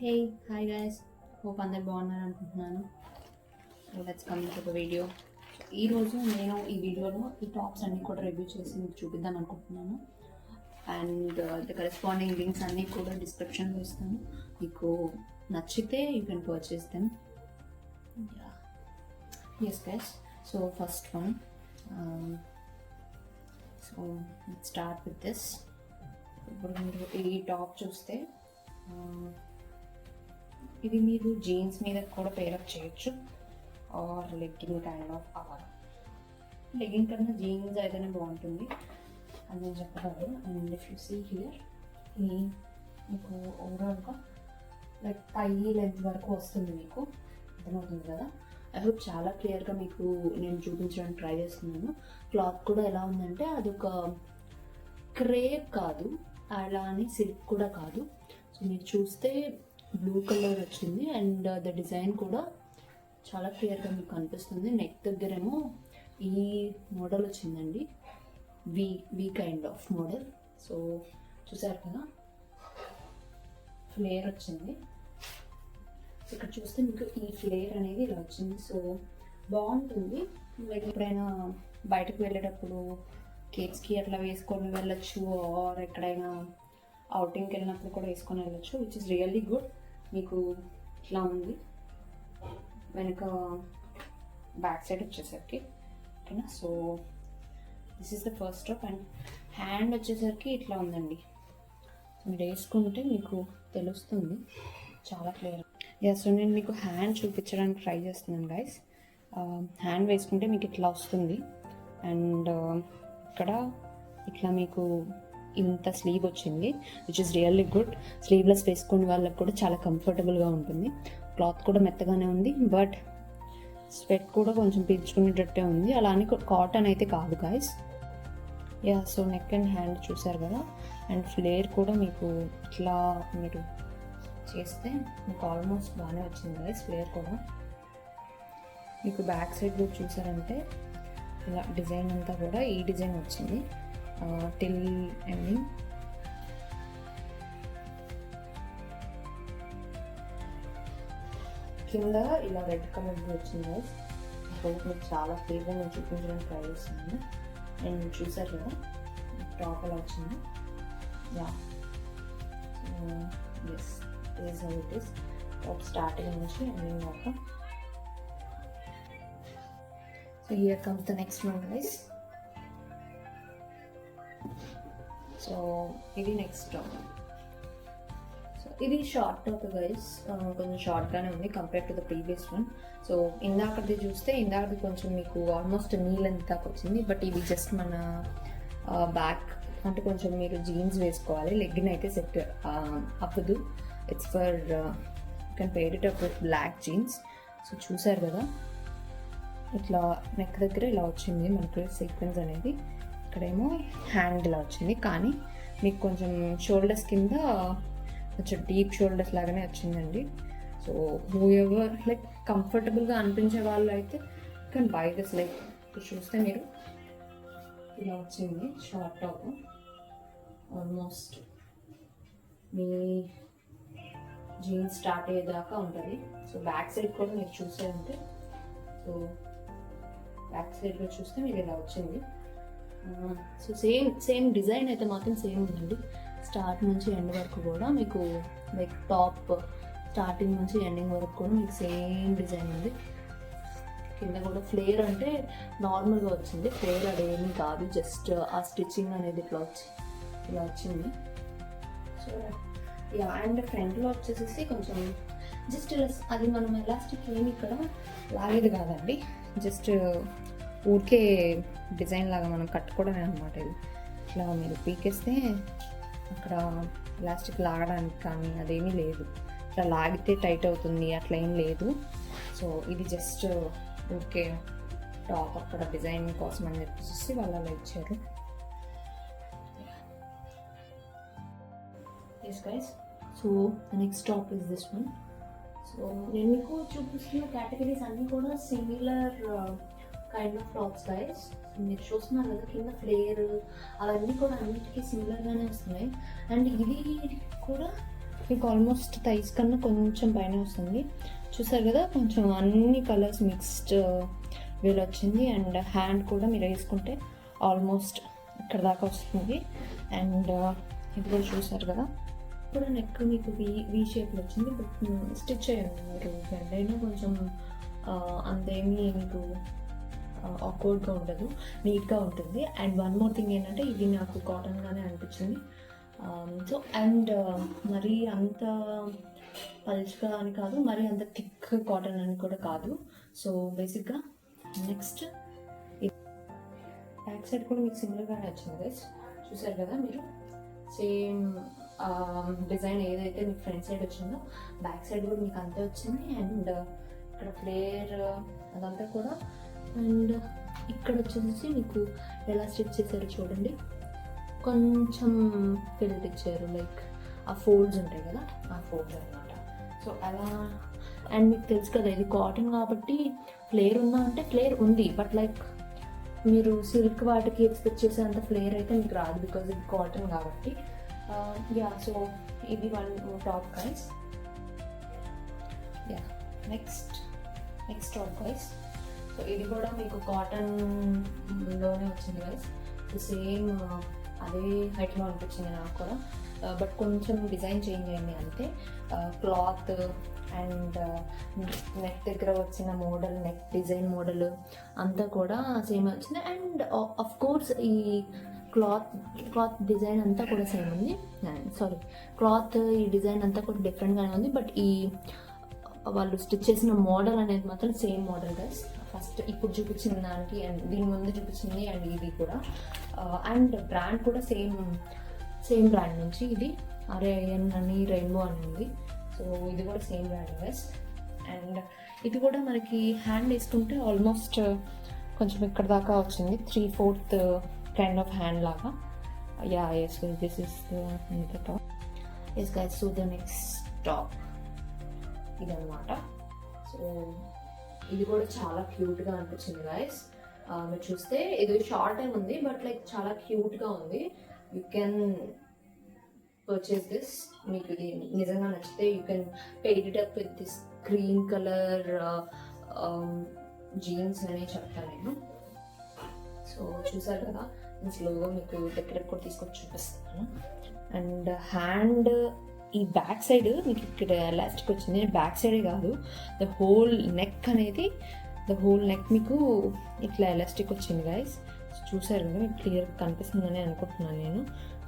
Hey hi guys, hope అందరు బాగున్నారు అనుకుంటున్నాను. Let's come to the video. ఈరోజు నేను ఈ వీడియోలో ఈ టాప్స్ అన్నీ కూడా రివ్యూ చేసి మీకు చూపిద్దాం అనుకుంటున్నాను. అండ్ ద కరెస్పాండింగ్ లింక్స్ అన్నీ కూడా డిస్క్రిప్షన్లో ఇస్తాను. మీకు నచ్చితే you can purchase them. Yes guys, so first one, so start with this. ఇప్పుడు మీరు ఈ టాప్ చూస్తే ఇది మీరు జీన్స్ మీద కూడా పేరప్ చేయొచ్చు ఆర్ లెగ్గింగ్ కైండ్ ఆఫ్ అవ్వాలి. లెగ్గింగ్ కన్నా జీన్స్ అయితేనే బాగుంటుంది అని నేను చెప్పగలను. And if you see here, ఈ మీకు ఓవరాల్గా లైక్ థై లెంత్ వరకు వస్తుంది, మీకు అర్థమవుతుంది కదా. ఐ హోప్ చాలా క్లియర్గా మీకు నేను చూపించడానికి ట్రై చేస్తున్నాను. క్లాత్ కూడా ఎలా ఉందంటే అది ఒక క్రేప్ కాదు, అలా అని సిల్క్ కూడా కాదు. సో మీరు చూస్తే బ్లూ కలర్ వచ్చింది అండ్ ద డిజైన్ కూడా చాలా క్లియర్గా మీకు కనిపిస్తుంది. నెక్ దగ్గరేమో ఈ మోడల్ వచ్చిందండి, V kind of model. So చూసారు కదా, ఫ్లేర్ వచ్చింది. ఇక్కడ చూస్తే మీకు ఈ ఫ్లేర్ అనేది ఇలా వచ్చింది. సో బాగుంటుంది. లైక్ ఎప్పుడైనా బయటకు వెళ్ళేటప్పుడు కేక్స్కి అట్లా వేసుకొని వెళ్ళచ్చు, ఆర్ ఎక్కడైనా అవుటింగ్కి వెళ్ళినప్పుడు కూడా వేసుకొని వెళ్ళచ్చు, విచ్ ఇస్ రియల్లీ గుడ్. మీకు ఇట్లా ఉంది వెనుక బ్యాక్ సైడ్ వచ్చేసరికి, ఓకేనా. So this is the first step. And hand వచ్చేసరికి ఇట్లా ఉందండి. మీరు వేసుకుంటే మీకు తెలుస్తుంది చాలా క్లియర్. సో నేను మీకు హ్యాండ్ చూపించడానికి ట్రై చేస్తున్నాను గైస్. హ్యాండ్ వేసుకుంటే మీకు ఇట్లా వస్తుంది. అండ్ ఇక్కడ ఇట్లా మీకు ఇంత స్లీవ్ వచ్చింది, which is really good. Sleeveless వేసుకునే వాళ్ళకి కూడా చాలా కంఫర్టబుల్గా ఉంటుంది. క్లాత్ కూడా మెత్తగానే ఉంది, బట్ స్వెట్ కూడా కొంచెం పీల్చుకునేటట్టే ఉంది. అలా అని కాటన్ అయితే కాదు guys. So neck and hand చూసారు కదా. అండ్ ఫ్లేర్ కూడా మీకు ఇట్లా మీరు చేస్తే మీకు ఆల్మోస్ట్ బాగానే వచ్చింది గైస్. ఫ్లేర్ కూడా మీకు బ్యాక్ సైడ్ కూడా చూసారంటే ఇలా డిజైన్ అంతా కూడా ఈ డిజైన్ వచ్చింది టిల్ ఎండింగ్. కింద ఇలా రెడ్ కలర్ వచ్చింది గైస్. మీకు చాలా క్లియర్గా నేను చూపించడానికి ట్రై చేస్తున్నాను. అండ్ చూసారు కదా టాప్ అలా వచ్చింది. This is how it is. Top starting నుంచి ఎండింగ్ దాకా. So here comes the next one guys. So ఇది నెక్స్ట్ టాప్. సో ఇది షార్ట్ టాప్ గైస్, కొంచెం షార్ట్గానే ఉంది compare to the previous one. So ఇందాకది చూస్తే ఇందాకది కొంచెం మీకు ఆల్మోస్ట్ నీ లెంత్ దాకా వచ్చింది, బట్ ఇది జస్ట్ మన బ్యాక్ అంటే కొంచెం మీరు జీన్స్ వేసుకోవాలి. లెగ్గిన్ అయితే సెట్ అవ్వదు. It's for you can pair it up with black jeans. So చూసారు కదా ఇట్లా నెక్ దగ్గర ఇలా వచ్చింది మనకు సీక్వెన్స్ అనేది. ఇక్కడేమో హ్యాండ్ ఇలా వచ్చింది, కానీ మీకు కొంచెం షోల్డర్స్ కింద కొంచెం డీప్ షోల్డర్స్ లాగానే వచ్చిందండి. సో హూ ఎవర్ లైక్ కంఫర్టబుల్గా అనిపించే వాళ్ళు అయితే కెన్ బై దిస్. లైక్ చూస్తే మీరు ఇలా వచ్చింది షార్ట్ టాప్, ఆల్మోస్ట్ మీ జీన్స్ స్టార్ట్ అయ్యేదాకా ఉంటుంది. సో బ్యాక్ సైడ్ కూడా మీరు చూసే ఉంటే, సో బ్యాక్ సైడ్లో చూస్తే మీరు ఇలా వచ్చింది. సో సేమ్ డిజైన్ అయితే మాత్రం సేమ్ ఉందండి. స్టార్ట్ నుంచి ఎండ్ వరకు కూడా మీకు లైక్ టాప్ స్టార్టింగ్ నుంచి ఎండింగ్ వరకు కూడా మీకు సేమ్ డిజైన్ ఉంది. కింద కూడా ఫ్లేర్ అంటే నార్మల్గా వచ్చింది, ఫ్లేర్ అదేమీ కాదు, జస్ట్ ఆ స్టిచ్చింగ్ అనేది ఇలా వచ్చింది. సో అండ్ ఫ్రంట్లో వచ్చేసేసి కొంచెం జస్ట్ అది మనం ఎలాస్టిక్ ఏమి ఇక్కడ లాగేది కాదండి, జస్ట్ ఊరికే డిజైన్ లాగా మనం కట్టుకోవడమే అనమాట. ఇది ఇట్లా మీరు పీకేస్తే అక్కడ ఎలాస్టిక్ లాగడానికి కానీ అదేమీ లేదు. ఇట్లా లాగితే టైట్ అవుతుంది అట్లా ఏం లేదు. సో ఇది జస్ట్ ఊరికే టాప్ అక్కడ డిజైన్ కోసం అని చెప్పేసి వాళ్ళు అలా ఇచ్చారు. Yes guys, so next top is this one. So నేను మీకు చూపిస్తున్న కేటగిరీస్ అన్నీ కూడా similar kind of tops guys. మీరు చూస్తున్నారు కదా కింద ఫ్లేర్ అవన్నీ కూడా అన్నిటికీ సిమిలర్గానే వస్తున్నాయి. అండ్ ఇది కూడా మీకు ఆల్మోస్ట్ థైస్ కన్నా కొంచెం పైన వస్తుంది. చూసారు కదా, కొంచెం అన్ని కలర్స్ మిక్స్డ్ వేలు వచ్చింది. అండ్ హ్యాండ్ కూడా మీరు వేసుకుంటే ఆల్మోస్ట్ ఇక్కడ దాకా వస్తుంది. అండ్ ఇది కూడా చూసారు కదా, ఇప్పుడు నెక్ మీకు వీ షేప్లో వచ్చింది. బట్ స్టిచ్ అయ్యండి మీరు బెండ్ అయినా కొంచెం అంతేమీ మీకు ఆక్వర్డ్గా ఉండదు, నీట్గా ఉంటుంది. అండ్ వన్ మోర్ థింగ్ ఏంటంటే, ఇది నాకు కాటన్గానే అనిపించింది. సో అండ్ మరీ అంత పల్చగా అని కాదు, మరీ అంత థిక్ కాటన్ అని కూడా కాదు. సో బేసిక్గా నెక్స్ట్ బ్యాక్ సైడ్ కూడా మీకు సిమిలర్గానే వచ్చింది గైస్. చూసారు కదా మీరు, సేమ్ డిజైన్ ఏదైతే మీకు ఫ్రంట్ సైడ్ వచ్చిందో బ్యాక్ సైడ్ కూడా మీకు అంతే వచ్చింది. అండ్ ఇక్కడ ఫ్లేర్ అదంతా కూడా. అండ్ ఇక్కడ వచ్చేసి మీకు ఎలా స్టిచ్ చేశారో చూడండి, కొంచెం ఫిల్ట్ ఇచ్చారు, లైక్ ఆ ఫోల్డ్స్ ఉంటాయి కదా, ఆ ఫోల్డ్స్ అనమాట. సో అలా. అండ్ మీకు తెలుసు కదా, ఇది కాటన్ కాబట్టి ఫ్లేర్ ఉందా అంటే ఫ్లేర్ ఉంది, బట్ లైక్ మీరు సిల్క్ వాటికి ఎక్స్పెక్ట్ చేసేంత ఫ్లేర్ అయితే మీకు రాదు, బికాజ్ ఇది కాటన్ కాబట్టి. యా, సో ఇది one top guys. Yeah, next top guys. So ఇది కూడా మీకు కాటన్లోనే వచ్చింది గైస్. సేమ్ అదే హైట్లో అనిపించింది నాకు కూడా, బట్ కొంచెం డిజైన్ చేంజ్ అయింది అంతే. క్లాత్ అండ్ నెక్ దగ్గర వచ్చిన మోడల్, నెక్ డిజైన్ మోడల్ అంతా కూడా సేమ్ వచ్చింది. అండ్ ఆఫ్ కోర్స్ ఈ క్లాత్ డిజైన్ అంతా కూడా సేమ్ ఉంది. సారీ, క్లాత్ ఈ డిజైన్ అంతా కూడా డిఫరెంట్గానే ఉంది, బట్ ఈ వాళ్ళు స్టిచ్ చేసిన మోడల్ అనేది మాత్రం సేమ్ మోడల్ గైస్. ఫస్ట్ ఇప్పుడు చూపించిన దానికి అండ్ దీని ముందు చూపించింది అండ్ ఇది కూడా. అండ్ బ్రాండ్ కూడా సేమ్ బ్రాండ్ నుంచి, ఇది RAIN అని రెయిన్బో అని ఉంది. సో ఇది కూడా సేమ్ బ్రాండ్ గైస్. అండ్ ఇది కూడా మనకి హ్యాండ్ వేసుకుంటే ఆల్మోస్ట్ కొంచెం ఇక్కడ దాకా వచ్చింది, 3/4 కైండ్ ఆఫ్ హ్యాండ్ లాగా. Yeah, yes guys, this is the top. Yes guys, so the next top ఇదన్నమాట. సో ఇది కూడా చాలా క్యూట్గా అనిపించింది గైస్. మీరు చూస్తే ఇది షార్ట్ టైం ఉంది, బట్ లైక్ చాలా క్యూట్గా ఉంది. You can purchase this. మీకు ఇది నిజంగా నచ్చితే you can pair it up with this green colour jeans అని చెప్తాను నేను. సో చూసారు కదా, నేను స్లోగా మీకు దగ్గర కూడా తీసుకొచ్చి చూపిస్తాను. అండ్ హ్యాండ్ ఈ బ్యాక్ సైడ్ మీకు ఇక్కడ ఎలాస్టిక్ వచ్చింది, బ్యాక్ సైడే కాదు, ద హోల్ నెక్ మీకు ఇట్లా ఎలాస్టిక్ వచ్చింది గైస్. చూసారు కదా, మీకు క్లియర్గా కనిపిస్తుందని అనుకుంటున్నాను నేను.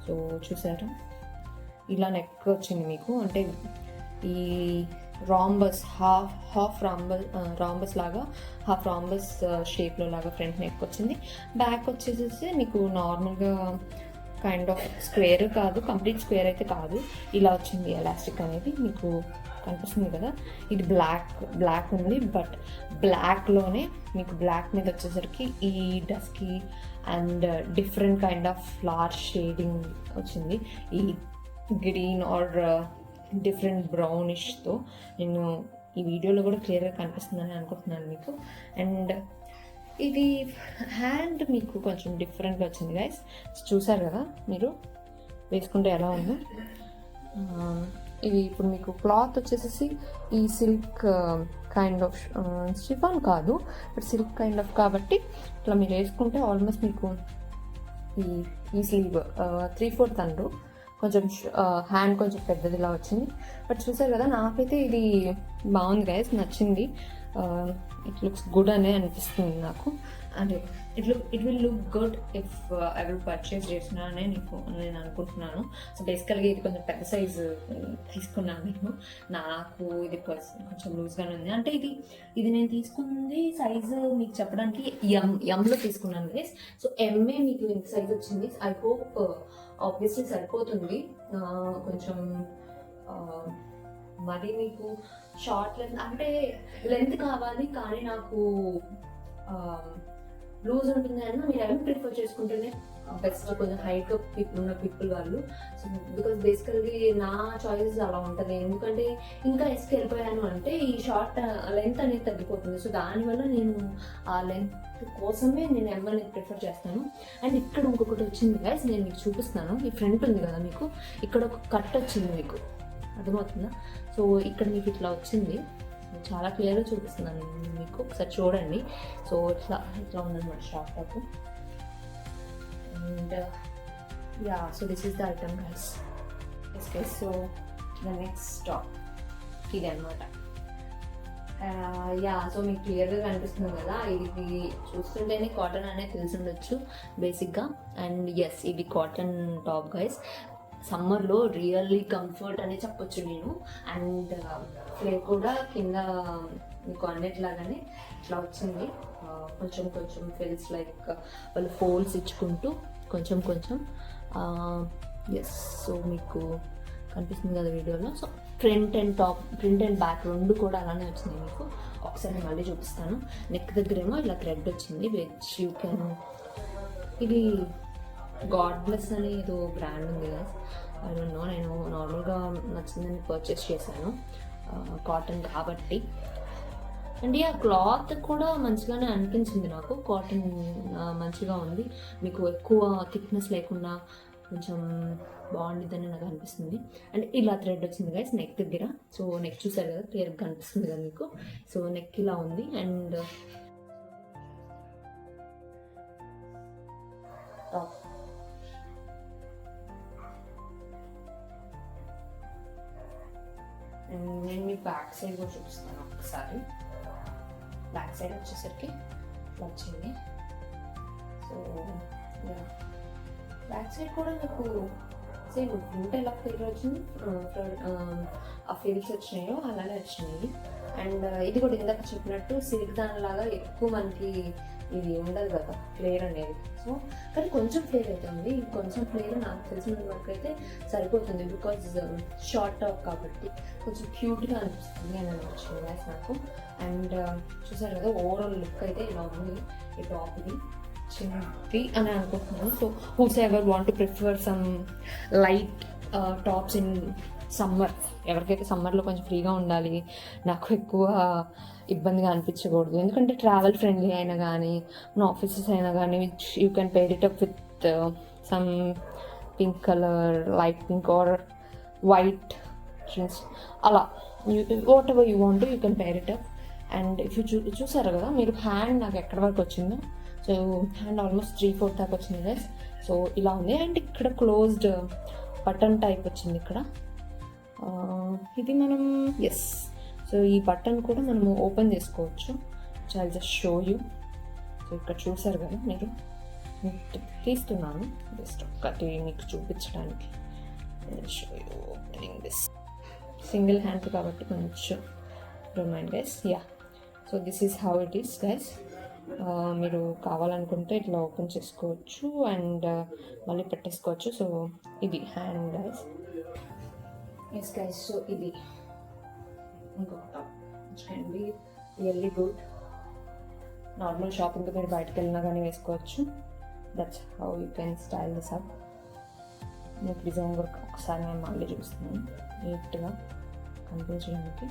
సో చూసారా, ఇలా నెక్ వచ్చింది మీకు. అంటే ఈ రాంబస్ హాఫ్ రాంబస్ లాగా, హాఫ్ రాంబస్ షేప్లో లాగా ఫ్రంట్ నెక్ వచ్చింది. బ్యాక్ వచ్చేసేసి మీకు నార్మల్గా కైండ్ ఆఫ్ స్క్వేర్ కాదు, కంప్లీట్ స్క్వేర్ అయితే కాదు, ఇలా వచ్చింది ఎలాస్టిక్ అనేది. మీకు కనిపిస్తుంది కదా, ఇది బ్లాక్ ఉంది, బట్ బ్లాక్లోనే మీకు బ్లాక్ మీద వచ్చేసరికి ఈ dusky and different kind of flower shading వచ్చింది. ఈ గ్రీన్ ఆర్ డిఫరెంట్ బ్రౌనిష్తో నేను ఈ వీడియోలో కూడా క్లియర్గా కనిపిస్తుందని అనుకుంటున్నాను మీకు. అండ్ ఇది హ్యాండ్ మీకు కొంచెం డిఫరెంట్గా వచ్చింది గైస్. చూసారు కదా మీరు వేసుకుంటే ఎలా ఉందో. ఇది ఇప్పుడు మీకు క్లాత్ వచ్చేసేసి ఈ సిల్క్ కైండ్ ఆఫ్, షిఫాన్ కాదు బట్ సిల్క్ కైండ్ ఆఫ్ కాబట్టి ఇట్లా మీరు వేసుకుంటే ఆల్మోస్ట్ మీకు ఈ స్లీవ్ 3/4 అంటారు, కొంచెం హ్యాండ్ కొంచెం పెద్దదిలా వచ్చింది. బట్ చూసారు కదా, నాకైతే ఇది బాగుంది గైస్, నచ్చింది. ఇట్ లుక్స్ గుడ్ అనే అనిపిస్తుంది నాకు. అంటే it will look good if I will purchase చేసిన అనే నేను అనుకుంటున్నాను. సో బేసికల్గా ఇది కొంచెం పెద్ద సైజు తీసుకున్నాను నేను. నాకు ఇది కొంచెం లూజ్గానే ఉంది. అంటే ఇది నేను తీసుకుంది సైజు మీకు చెప్పడానికి ఎంలో తీసుకున్నాను గైస్. సో ఎంఏ మీకు ఇంత సైజ్ వచ్చింది. ఐ హోప్ ఆబ్వియస్లీ సరిపోతుంది. కొంచెం మరి మీకు షార్ట్ లెంత్ అంటే లెంత్ కావాలి, కానీ నాకు లూజ్ ఉంటుంది అన్న మీరు ఏమి ప్రిఫర్ చేసుకుంటేనే బెస్ట్, కొంచెం హైట్ ఉన్న పీపుల్ వాళ్ళు. సో బికాస్ బేసికల్లీ నా చాయిస్ అలా ఉంటుంది. ఎందుకంటే ఇంకా ఎస్కి వెళ్ళిపోయాను అంటే ఈ షార్ట్ లెంత్ అనేది తగ్గిపోతుంది. సో దానివల్ల నేను ఆ లెంత్ కోసమే నేను ఎం అనేది ప్రిఫర్ చేస్తాను. అండ్ ఇక్కడ ఇంకొకటి వచ్చింది గైస్, నేను మీకు చూపిస్తాను. ఈ ఫ్రంట్ ఉంది కదా మీకు, ఇక్కడ ఒక కట్ వచ్చింది మీకు. అర్థమవుతుందా? సో ఇక్కడ మీకు ఇట్లా వచ్చింది, చాలా క్లియర్గా చూపిస్తున్నాను మీకు, ఒకసారి చూడండి. సో ఇట్లా ఉందన్నమాట short top. And yeah, so this is the item guys. So the next top ఇది అనమాట. యా, సో మీకు క్లియర్గా కనిపిస్తుంది కదా, ఇది చూస్తుంటేనే కాటన్ అనేది తెలిసి ఉండొచ్చు బేసిక్గా. అండ్ ఎస్, ఇది కాటన్ టాప్ గైస్. సమ్మర్లో రియల్లీ కంఫర్ట్ అని చెప్పొచ్చు నేను. అండ్ ఫ్లేర్ కూడా కింద మీకు అన్నిట్లాగానే ఇట్లా వచ్చింది, కొంచెం కొంచెం ఫెల్స్ లైక్ వాళ్ళు ఫోల్డ్స్ ఇచ్చుకుంటూ కొంచెం కొంచెం. ఎస్, సో మీకు కనిపిస్తుంది కదా వీడియోలో. సో ఫ్రంట్ అండ్ బ్యాక్ రెండు కూడా అలానే వచ్చింది మీకు. ఒకసారి మళ్ళీ చూపిస్తాను. నెక్ దగ్గరేమో ఇలా థ్రెడ్ వచ్చింది, విచ్ యూ కెన్, ఇది గాడ్ బ్లెస్ అని ఏదో బ్రాండ్ ఉంది కదా, ఐ డోంట్ నో, నేను నార్మల్గా నచ్చిందని పర్చేస్ చేశాను, కాటన్ కాబట్టి. అండ్ ఆ క్లాత్ కూడా మంచిగానే అనిపించింది నాకు, కాటన్ మంచిగా ఉంది, మీకు ఎక్కువ థిక్నెస్ లేకుండా కొంచెం బాగుండిద్దని నాకు అనిపిస్తుంది. అండ్ ఇలా థ్రెడ్ వచ్చింది గైస్ నెక్ దగ్గర. సో నెక్ చూసారు కదా, క్లియర్గా కనిపిస్తుంది కదా మీకు. సో నెక్ ఇలా ఉంది. అండ్ టాప్ అండ్ నేను మీ బ్యాక్ సైడ్ కూడా చూపిస్తాను ఒకసారి. బ్యాక్ సైడ్ వచ్చేసరికి వచ్చింది. సో బ్యాక్ సైడ్ కూడా నాకు సేమ్ ఫ్రంట్ ఎలా ఫీల్ వచ్చింది, ఆ ఫీల్స్ వచ్చినాయో అలానే వచ్చినాయి. అండ్ ఇది కూడా ఇందాక చెప్పినట్టు సిల్క్ దానిలాగా ఎక్కువ మనకి ఇది ఉండదు కదా ఫ్లేర్ అనేది. సో కానీ కొంచెం ఫ్లేర్ అయితే ఉంది, కొంచెం ఫ్లేర్ నాకు తెలిసిన వరకు అయితే సరిపోతుంది, బికాజ్ షార్ట్ టాప్ కాబట్టి కొంచెం క్యూట్గా అనిపిస్తుంది అని అనిపించింది గైస్ నాకు. అండ్ చూసారు కదా, ఓవరాల్ లుక్ అయితే ఇలా ఉంది ఈ టాప్ది, చిన్నది అని అనుకుంటున్నాను. So who's ever want to prefer some light tops in summer, ఎవరికైతే సమ్మర్లో కొంచెం ఫ్రీగా ఉండాలి, నాకు ఎక్కువ ఇబ్బందిగా అనిపించకూడదు, ఎందుకంటే ట్రావెల్ ఫ్రెండ్లీ అయినా కానీ మన ఆఫీసెస్ అయినా కానీ which you can pair it up with some pink colour, light pink or white jeans, అలా whatever you want you can pair it up. And if you చూసారు కదా మీరు, హ్యాండ్ నాకు ఎక్కడి వరకు వచ్చిందో, సో హ్యాండ్ ఆల్మోస్ట్ 3/4 దాకా వచ్చింది గైస్. సో ఇలా ఉంది. అండ్ ఇక్కడ క్లోజ్డ్ బటన్ టైప్ వచ్చింది ఇక్కడ. ఇది మనం ఎస్, సో ఈ బటన్ కూడా మనము ఓపెన్ చేసుకోవచ్చు. So I just show you. So ఇక్కడ చూసారు కదా మీరు, తీస్తున్నాను జస్ట్ ఒకటి మీకు చూపించడానికి. Show you opening this single hand కాబట్టి కొంచెం remind guys. Yeah, so this is how it is guys. మీరు కావాలనుకుంటే ఇట్లా ఓపెన్ చేసుకోవచ్చు అండ్ మళ్ళీ పెట్టేసుకోవచ్చు. సో ఇది hand guys. Yes guys, so ఇది ఇంకొక top which can be really good. Normal షాపింగ్కి మీరు బయటకు వెళ్ళినా కానీ వేసుకోవచ్చు. That's how you can style this up. మీకు డిజైన్ కూడా ఒకసారి నేను మళ్ళీ చూస్తున్నాను నీట్గా కనిపించడానికి.